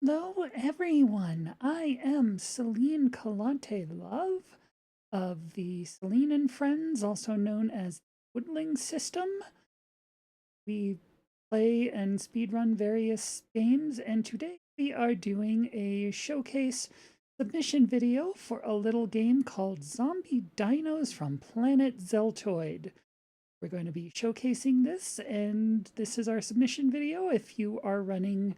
Hello, everyone. I am Celine Calante Love of the Celine and Friends, also known as Woodling System. We play and speedrun various games, and today we are doing a showcase submission video for a little game called Zombie Dinos from Planet Zeltoid. We're going to be showcasing this, and this is our submission video. If you are running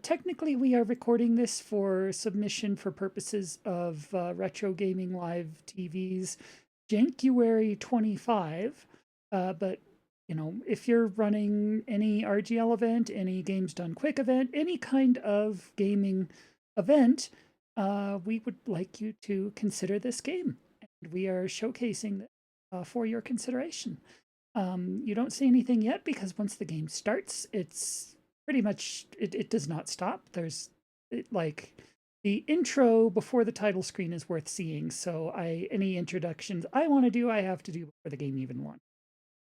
technically, we are recording this for submission for purposes of Retro Gaming Live TV's January 25. But, you know, if you're running any RGL event, any Games Done Quick event, any kind of gaming event, we would like you to consider this game. And we are showcasing this for your consideration. You don't see anything yet because once the game starts, it's pretty much it does not stop. There's like the intro before the title screen is worth seeing. So any introductions I want to do, I have to do before the game even launched.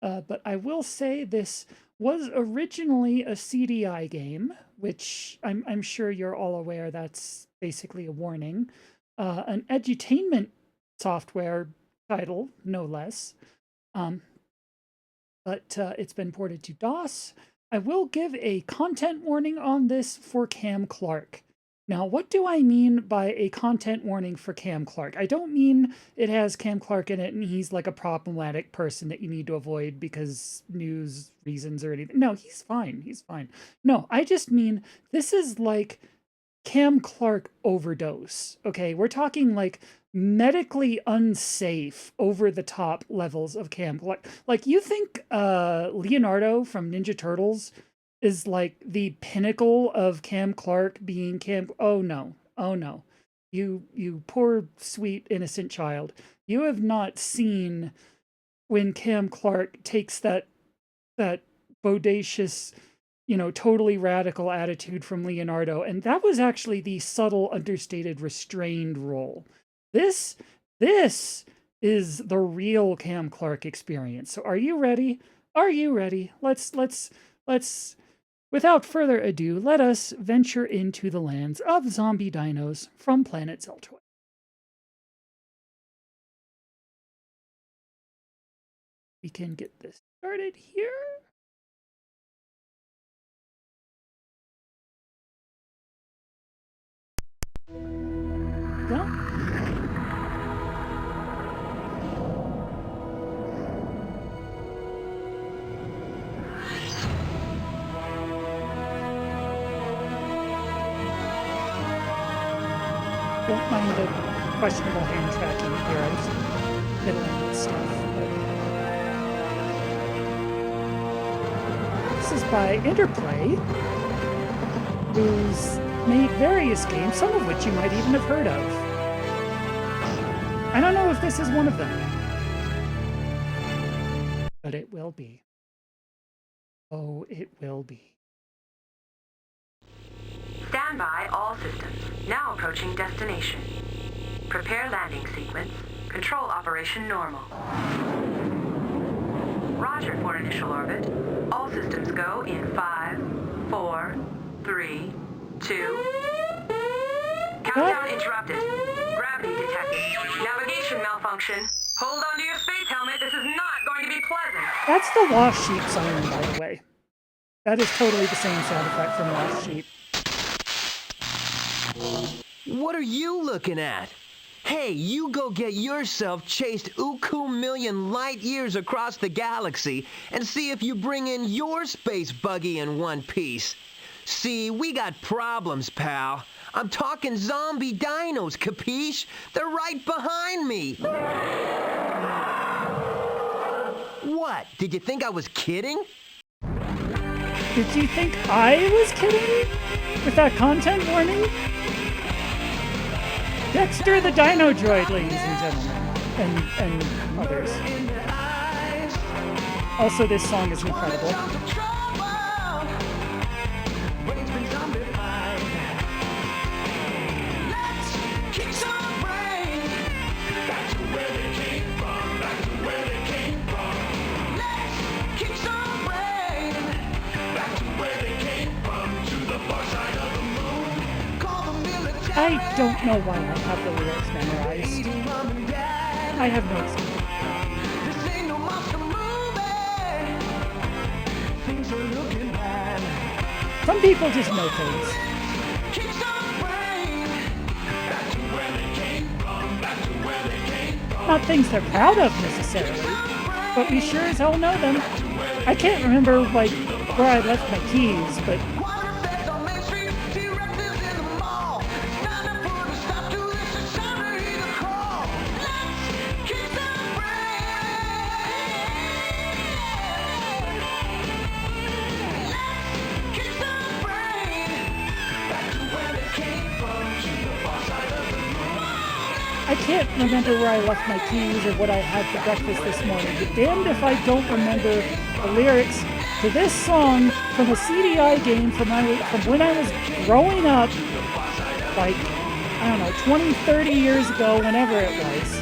But I will say this was originally a CDI game, which I'm sure you're all aware that's basically a warning. An edutainment software title, no less. But it's been ported to DOS. I will give a content warning on this for Cam Clarke. Now, what do I mean by a content warning for Cam Clarke? I don't mean it has Cam Clarke in it and he's like a problematic person that you need to avoid because news reasons or anything. No, he's fine. He's fine. No, I just mean this is like Cam Clarke overdose. Okay, we're talking like medically unsafe, over the top levels of Cam Clarke. Like you think Leonardo from Ninja Turtles is like the pinnacle of Cam Clarke being Cam. Oh no. Oh no. You poor sweet innocent child. You have not seen when Cam Clarke takes that bodacious, you know, totally radical attitude from Leonardo. And that was actually the subtle, understated, restrained role. This is the real Cam Clarke experience. So are you ready? Are you ready? Let's without further ado, let us venture into the lands of zombie dinos from Planet Zeltoid. We can get this started here. Go. Don't mind the questionable hand tracking here. I was fiddling with stuff. But this is by Interplay, who's made various games, some of which you might even have heard of. I don't know if this is one of them, but it will be. Oh, it will be. Stand by all systems. Now approaching destination. Prepare landing sequence. Control operation normal. Roger for initial orbit. All systems go in 5, 4, 3, 2. Countdown interrupted. Gravity detected. Navigation malfunction. Hold on to your space helmet. This is not going to be pleasant. That's the Lost Sheep siren, by the way. That is totally the same sound effect from Lost Sheep. What are you looking at? Hey, you go get yourself chased uku million light years across the galaxy and see if you bring in your space buggy in one piece. See, we got problems, pal. I'm talking zombie dinos, capiche? They're right behind me. What? Did you think I was kidding? Did you think I was kidding with that content warning? Dexter the Dino Droid, ladies and gentlemen, and others. Also, this song is incredible. I don't know why I have the lyrics memorized. I have no excuse. Some people just know things. Not things they're proud of necessarily, but we sure as hell know them. I can't remember like where I left my keys, but I can't remember where I left my keys or what I had for breakfast this morning, but damned if I don't remember the lyrics to this song from a CDI game from when I was growing up, like, I don't know, 20, 30 years ago, whenever it was.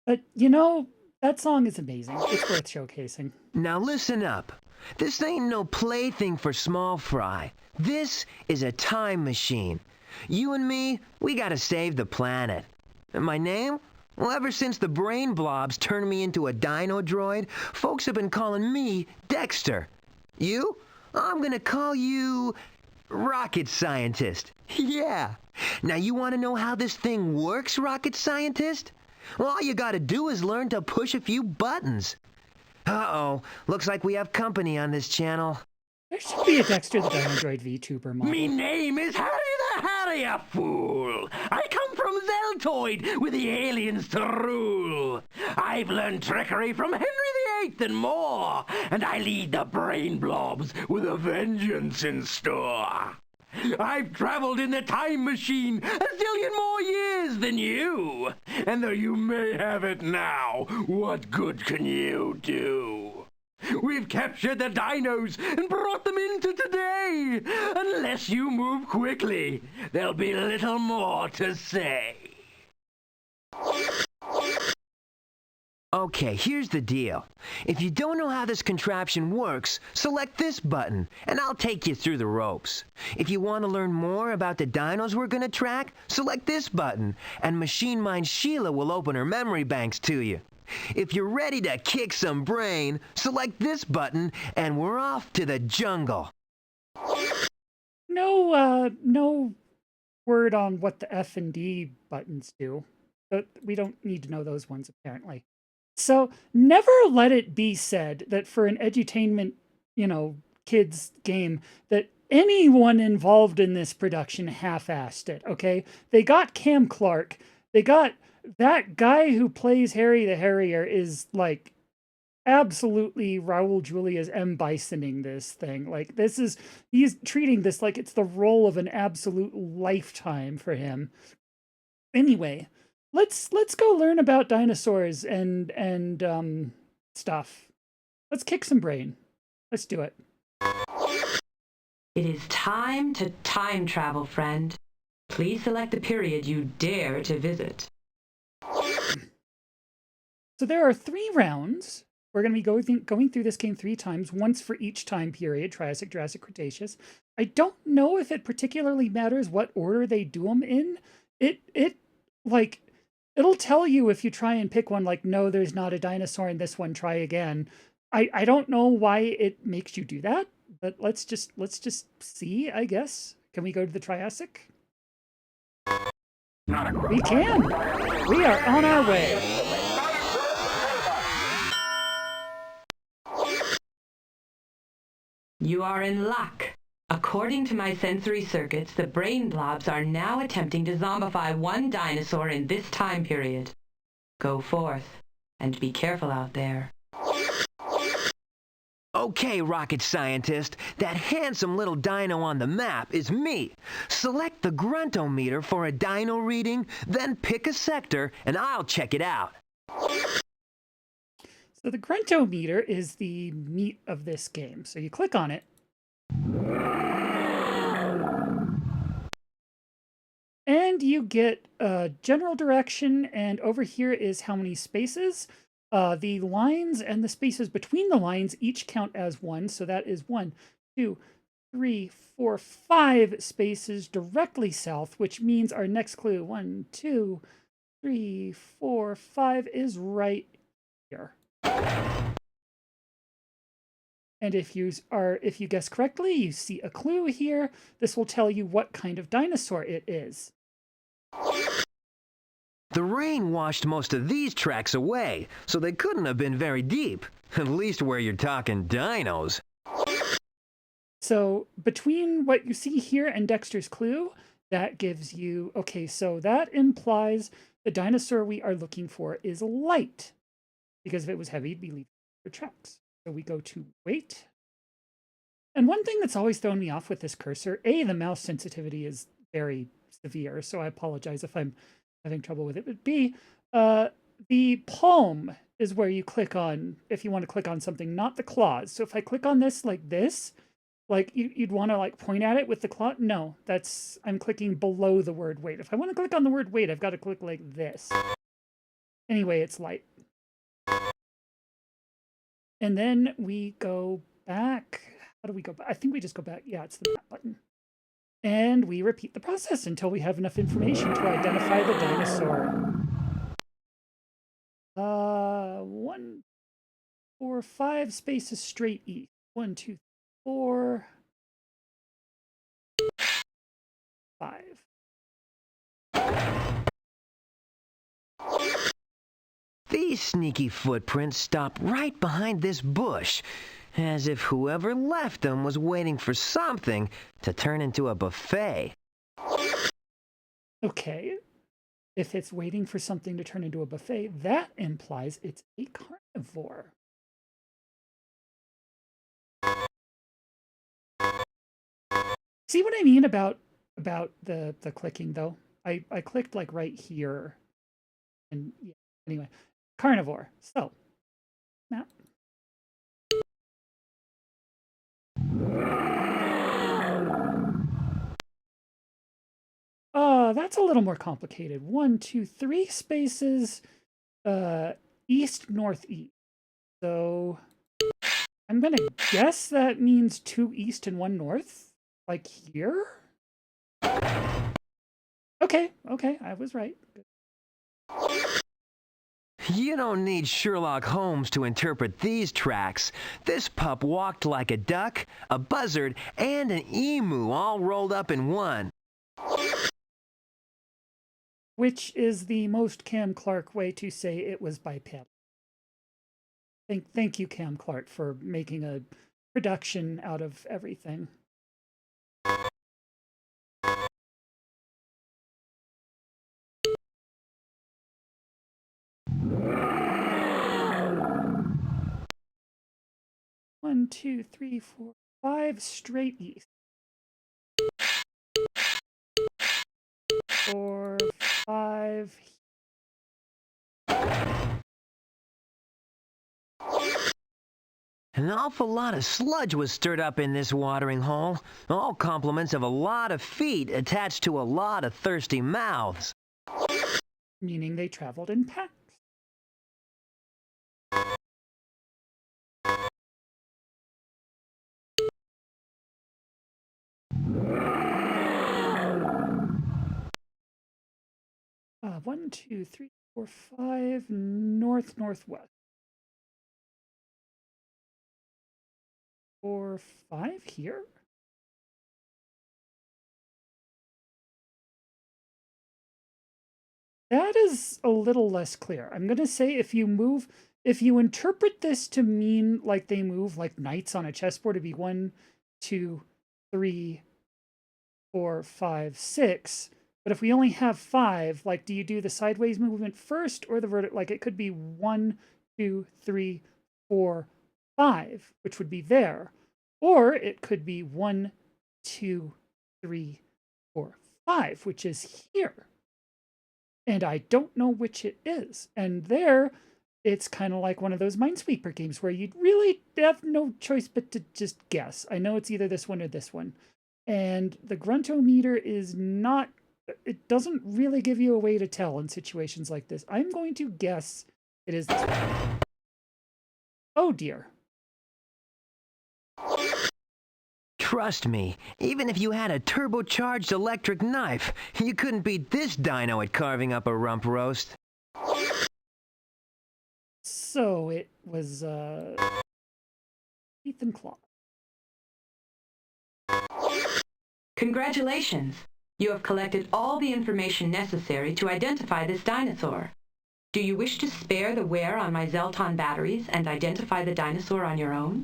But, you know, that song is amazing. It's worth showcasing. Now listen up. This ain't no plaything for small fry. This is a time machine. You and me, we gotta save the planet. And my name? Well, ever since the brain blobs turned me into a dino droid, folks have been calling me Dexter. You? I'm gonna call you Rocket Scientist. Yeah. Now you wanna know how this thing works, Rocket Scientist? Well, all you gotta do is learn to push a few buttons. Uh-oh, looks like we have company on this channel. There should be a Dexter the Dino Droid VTuber model. Me name is Harry the Harrier, fool. I come from Zeltoid with the aliens to rule. I've learned trickery from Henry VIII and more, and I lead the brain blobs with a vengeance in store. I've traveled in the time machine a zillion more years than you. And though you may have it now, what good can you do? We've captured the dinos and brought them into today. Unless you move quickly, there'll be little more to say. Okay, here's the deal. If you don't know how this contraption works, select this button, and I'll take you through the ropes. If you want to learn more about the dinos we're going to track, select this button, and Machine Mind Sheila will open her memory banks to you. If you're ready to kick some brain, select this button, and we're off to the jungle. No word on what the F and D buttons do. But we don't need to know those ones, apparently. So never let it be said that for an edutainment, kids game, that anyone involved in this production half-assed it, okay? They got Cam Clarke. They got that guy who plays Harry the Harrier is, like, absolutely Raul Julia's M. Bisoning this thing. Like, he's treating this like it's the role of an absolute lifetime for him. Anyway, let's go learn about dinosaurs and stuff. Let's kick some brain. Let's do it. It is time to time travel, friend. Please select the period you dare to visit. So there are 3 rounds. We're going to be going through this game 3 times, once for each time period, Triassic, Jurassic, Cretaceous. I don't know if it particularly matters what order they do them in. It'll tell you if you try and pick one, like, no, there's not a dinosaur in this one, try again. I don't know why it makes you do that, but let's just see, I guess. Can we go to the Triassic? We can! We are on our way! You are in luck. According to my sensory circuits, the brain blobs are now attempting to zombify one dinosaur in this time period. Go forth, and be careful out there. Okay, Rocket Scientist, that handsome little dino on the map is me. Select the gruntometer for a dino reading, then pick a sector, and I'll check it out. So the gruntometer is the meat of this game. So you click on it. And you get general direction, and over here is how many spaces. The lines and the spaces between the lines each count as 1, so that is 1, 2, 3, 4, 5 spaces directly south, which means our next clue, 1, 2, 3, 4, 5, is right here. And if you guess correctly, you see a clue here. This will tell you what kind of dinosaur it is. The rain washed most of these tracks away, so they couldn't have been very deep, at least where you're talking dinos. So between what you see here and Dexter's clue, that gives you, okay, so that implies the dinosaur we are looking for is light, because if it was heavy, it'd be leaving your tracks. So we go to weight. And one thing that's always thrown me off with this cursor, A, the mouse sensitivity is very severe, so I apologize if I'm having trouble with it, but B, the palm is where you click on if you want to click on something, not the claws. So if I click on this like this, like you'd want to like point at it with the claw. No, I'm clicking below the word weight. If I want to click on the word weight, I've got to click like this. Anyway, it's light. And then we go back. How do we go back? I think we just go back. Yeah, it's the back button. And we repeat the process until we have enough information to identify the dinosaur. 1, 4, 5 spaces straight east. 1, 2, 4, 5. These sneaky footprints stop right behind this bush, as if whoever left them was waiting for something to turn into a buffet. Okay. If it's waiting for something to turn into a buffet, that implies it's a carnivore. See what I mean about the clicking, though? I clicked like right here. And yeah, anyway, carnivore. So, now. That's a little more complicated. 1, 2, 3 spaces east, northeast. So I'm gonna guess that means 2 east and 1 north, like here. Okay, I was right. You don't need Sherlock Holmes to interpret these tracks. This pup walked like a duck, a buzzard, and an emu all rolled up in one. Which is the most Cam Clarke way to say it was bipedal. Thank you, Cam Clarke, for making a production out of everything. One, 2, 3, 4, 5 straight east. 4, 5. An awful lot of sludge was stirred up in this watering hole, all compliments of a lot of feet attached to a lot of thirsty mouths. Meaning they traveled in packs. One, 2, 3, 4, 5, north, northwest. 4, 5 here. That is a little less clear. I'm going to say if you interpret this to mean like they move like knights on a chessboard, it'd be 1, 2, 3, 4, 5, 6. But if we only have 5, like, do you do the sideways movement first or the vertical? Like, it could be 1, 2, 3, 4, 5, which would be there. Or it could be 1, 2, 3, 4, 5, which is here. And I don't know which it is. And there, it's kind of like one of those Minesweeper games where you really have no choice but to just guess. I know it's either this one or this one. And the gruntometer is not it doesn't really give you a way to tell in situations like this. I'm going to guess it is this one. Oh dear. Trust me, even if you had a turbocharged electric knife, you couldn't beat this dino at carving up a rump roast. So it was teeth and claws. Congratulations! You have collected all the information necessary to identify this dinosaur. Do you wish to spare the wear on my Zelton batteries and identify the dinosaur on your own?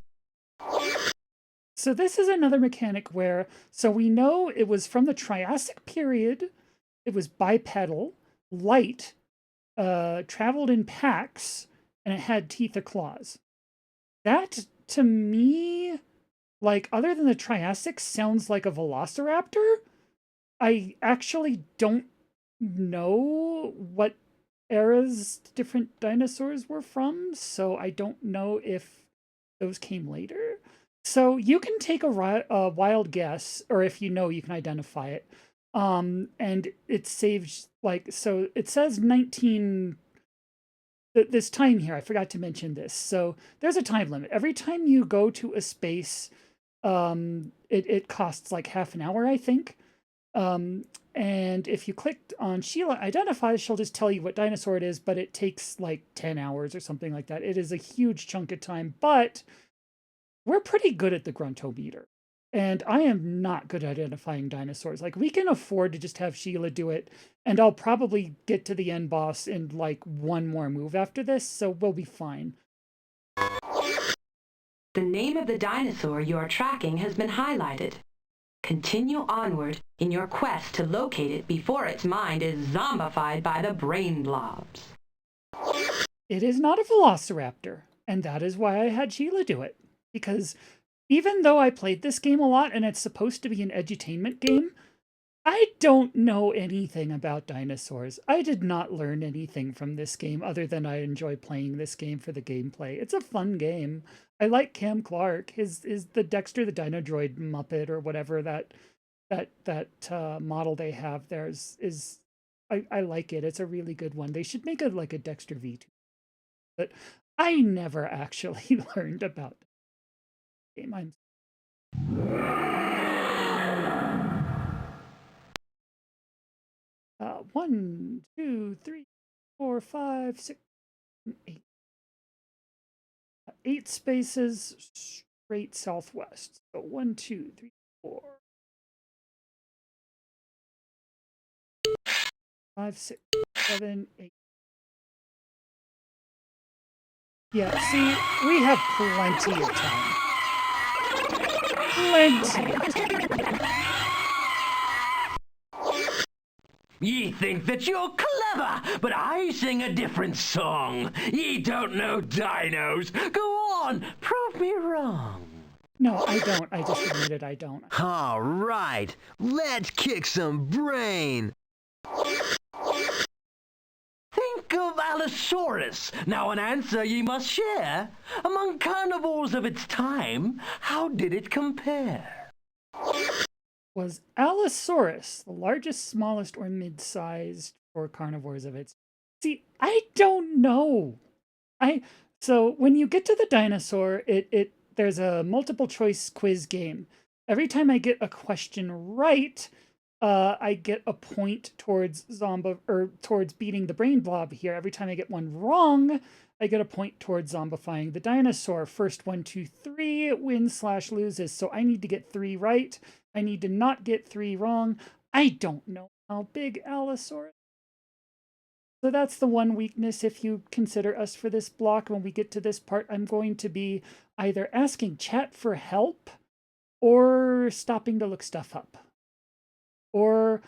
So this is another mechanic where, so we know it was from the Triassic period, it was bipedal, light, traveled in packs, and it had teeth or claws. That, to me, like, other than the Triassic, sounds like a Velociraptor. I actually don't know what eras different dinosaurs were from, so I don't know if those came later. So you can take a wild guess, or if you know, you can identify it. And it saves, like, so it says 19... This time here, I forgot to mention this. So there's a time limit. Every time you go to a space, it costs like half an hour, I think. And if you clicked on Sheila Identifies, she'll just tell you what dinosaur it is, but it takes like 10 hours or something like that. It is a huge chunk of time, but we're pretty good at the gruntometer. And I am not good at identifying dinosaurs. Like, we can afford to just have Sheila do it, and I'll probably get to the end boss in like one more move after this, so we'll be fine. The name of the dinosaur you are tracking has been highlighted. Continue onward in your quest to locate it before its mind is zombified by the brain blobs. It is not a Velociraptor, and that is why I had Sheila do it. Because even though I played this game a lot and it's supposed to be an edutainment game, I don't know anything about dinosaurs. I did not learn anything from this game other than I enjoy playing this game for the gameplay. It's a fun game. I like Cam Clarke. Is the Dexter the Dino Droid Muppet or whatever that model they have there is I like it. It's a really good one. They should make a Dexter V2. But I never actually learned about the game. I'm 1, 2, 3, 4, 5, 6, 8. 8 spaces straight southwest. So 1, 2, 3, 4, 5, 6, 7, 8. Yeah, see, we have plenty of time. Plenty of time. Ye think that you're clever, but I sing a different song. Ye don't know dinos. Go on, prove me wrong. No, I don't. I just admitted I don't. All right, let's kick some brain. Think of Allosaurus. Now an answer ye must share. Among carnivores of its time, how did it compare? Was Allosaurus the largest, smallest, or mid-sized for carnivores of its? See, I don't know. So when you get to the dinosaur, there's a multiple choice quiz game. Every time I get a question right, I get a point towards towards beating the brain blob here. Every time I get one wrong, I get a point towards zombifying the dinosaur. First 1, 2, 3 wins/loses. So I need to get 3 right. I need to not get 3 wrong. I don't know how big Allosaurus. So that's the one weakness if you consider us for this block. When we get to this part, I'm going to be either asking chat for help or stopping to look stuff up. Or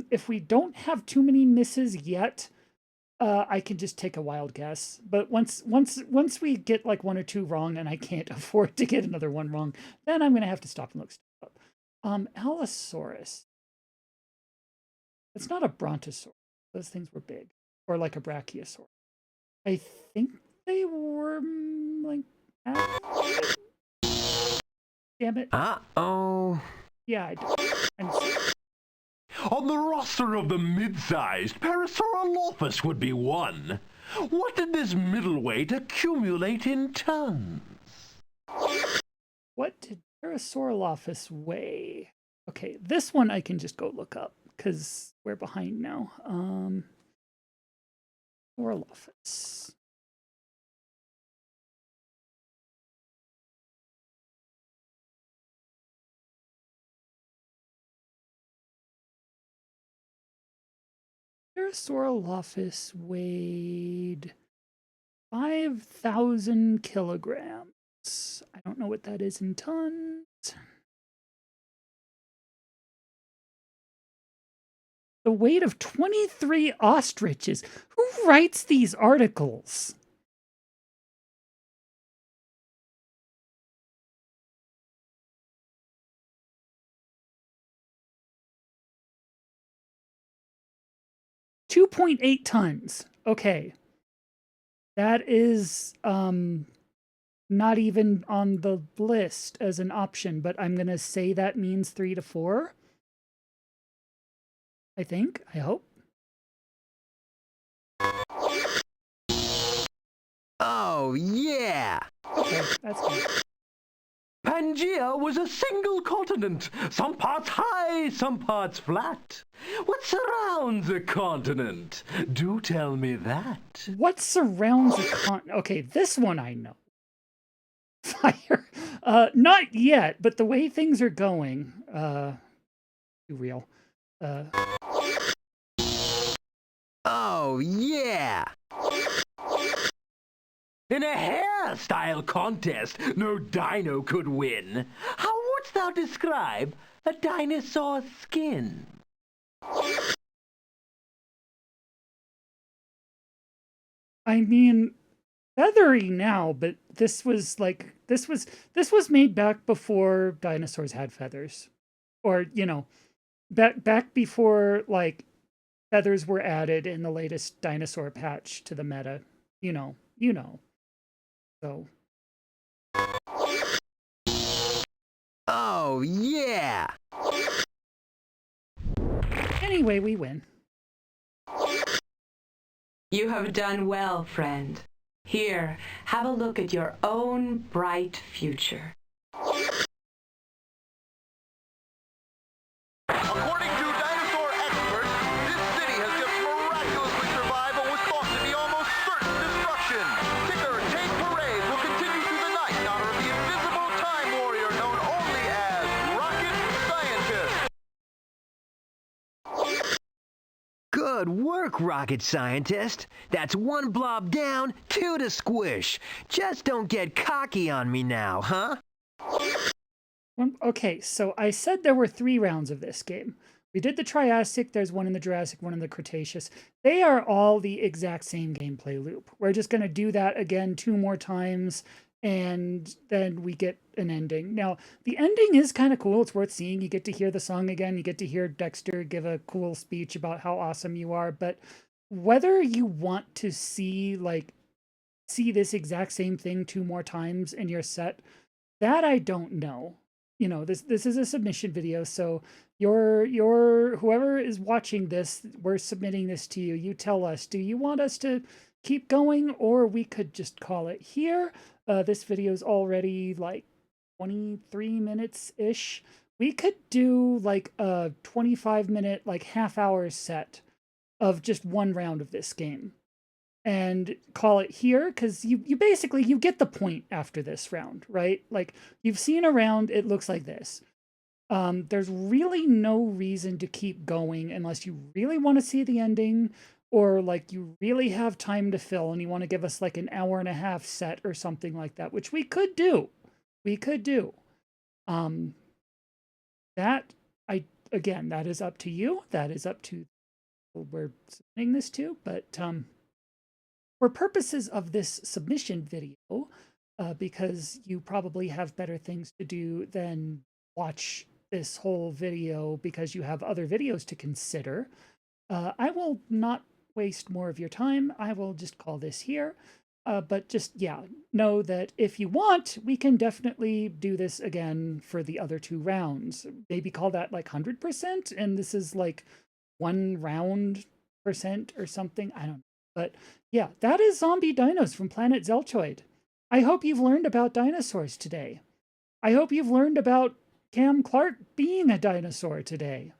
if we don't have too many misses yet, I can just take a wild guess. But once we get like 1 or 2 wrong and I can't afford to get another one wrong, then I'm going to have to stop and look stuff up. Allosaurus. It's not a brontosaurus. Those things were big. Or like a brachiosaurus. I think they were like... Damn it. Uh-oh. Yeah, I do. I'm sorry. On the roster of the mid-sized, Parasaurolophus would be one. What did this middleweight accumulate in tons? What did Parasaurolophus weigh? Okay, this one I can just go look up because we're behind now. Parasaurolophus. Parasaurolophus weighed 5,000 kilograms. I don't know what that is in tons. The weight of 23 ostriches. Who writes these articles? $2.8 tons. Okay. That is not even on the list as an option, but I'm going to say that means 3 to 4. I think. I hope. Oh, yeah! Okay, that's good. Pangaea was a single continent, some parts high, some parts flat. What surrounds a continent? Do tell me that. What surrounds a continent? Okay, this one I know. Fire. Not yet, but the way things are going, too real. Oh, yeah! In a hairstyle contest, no dino could win. How wouldst thou describe a dinosaur's skin? I mean, feathery now, but this was made back before dinosaurs had feathers, or back before like feathers were added in the latest dinosaur patch to the meta. You know. So. Oh, yeah! Anyway, we win. You have done well, friend. Here, have a look at your own bright future. According to dinosaur experts, this city has just miraculously survived what was thought to be almost certain destruction. Ticker tape parades will continue through the night in honor of the invisible time warrior known only as Rocket Scientist. Good work, rocket scientist. That's 1 blob down, 2 to squish. Just don't get cocky on me now, huh? Okay, so I said there were 3 rounds of this game. We did the Triassic, there's one in the Jurassic, one in the Cretaceous. They are all the exact same gameplay loop. We're just going to do that again 2 more times, and then we get an ending. Now, the ending is kind of cool. It's worth seeing. You get to hear the song again. You get to hear Dexter give a cool speech about how awesome you are. But whether you want to see this exact same thing 2 more times in your set, that I don't know. This is a submission video, so your whoever is watching this, we're submitting this to you. You tell us, do you want us to keep going, or we could just call it here? This video is already like 23 minutes ish. We could do like a 25-minute, like half-hour set of just 1 round of this game and call it here, because you basically you get the point after this round, right? Like, you've seen a round, it looks like this. There's really no reason to keep going unless you really want to see the ending, or like you really have time to fill and you want to give us like an hour and a half set or something like that, which we could do. That is up to you. That is up to who we're submitting this to, but for purposes of this submission video, because you probably have better things to do than watch this whole video because you have other videos to consider, I will not waste more of your time. I will just call this here. But just, yeah, know that if you want, we can definitely do this again for the other 2 rounds. Maybe call that like 100%, and this is like 1 round percent or something. I don't know. But yeah, that is Zombie Dinos from Planet Zeltoid. I hope you've learned about dinosaurs today. I hope you've learned about Cam Clarke being a dinosaur today.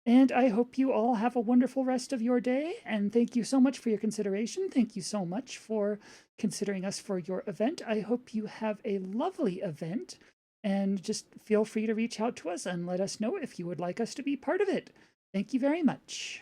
And I hope you all have a wonderful rest of your day. And thank you so much for your consideration. Thank you so much for considering us for your event. I hope you have a lovely event. And just feel free to reach out to us and let us know if you would like us to be part of it. Thank you very much.